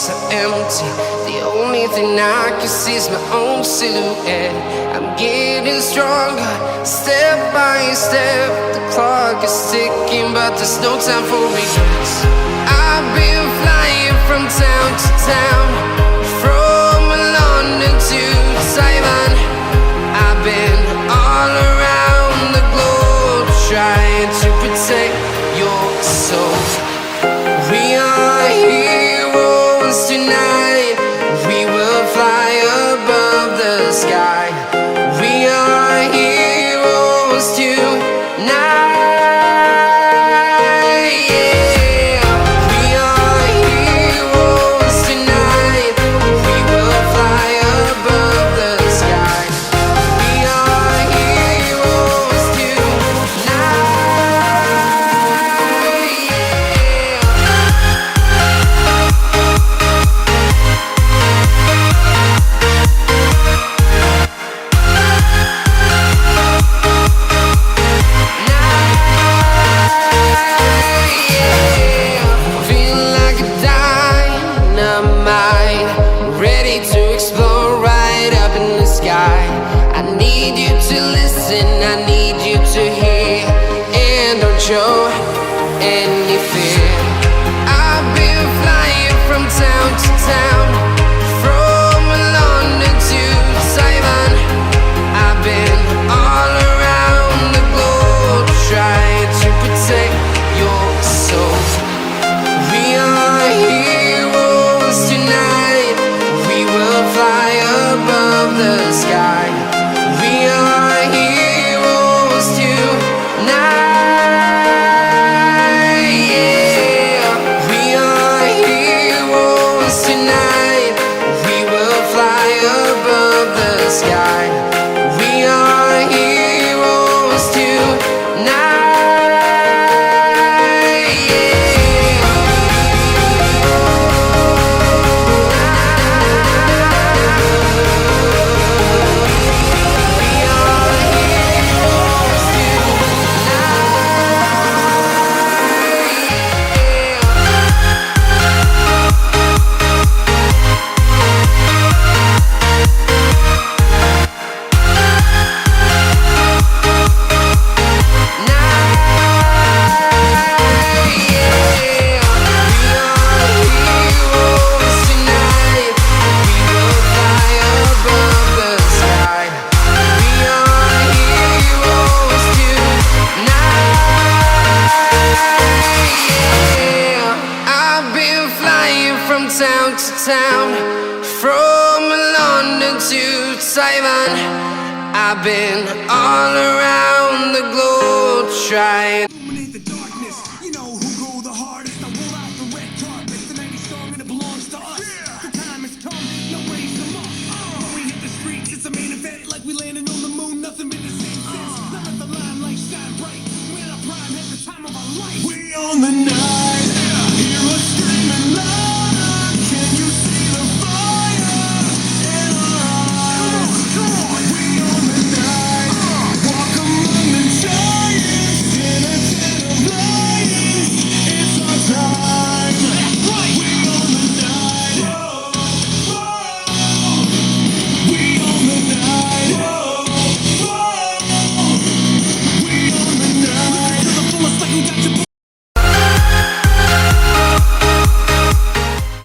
so empty. The only thing I can see is my own silhouette. I'm getting stronger, step by step. The clock is ticking, but there's no time for regrets. I've been flying from town to town, from London to Taiwan. I've been all around the globe, trying to protect your soul. We are heroes tonight. We will fly above the sky. We are heroes tonight. Yeah. We are heroes tonight. We will fly above the sky. We are heroes I need you to listen, I need you to hear, and don't show any fear. I've been flying from town to town, from London to Taiwan. I've been all around the globe, trying to protect your soul. We are heroes tonight. We will fly above the sky. We are heroes tonight. Yeah. We are heroes tonight. We will fly above the sky. We are heroes tonight. Yeah. Town to town, from London to Taiwan. I've been all around the globe, trying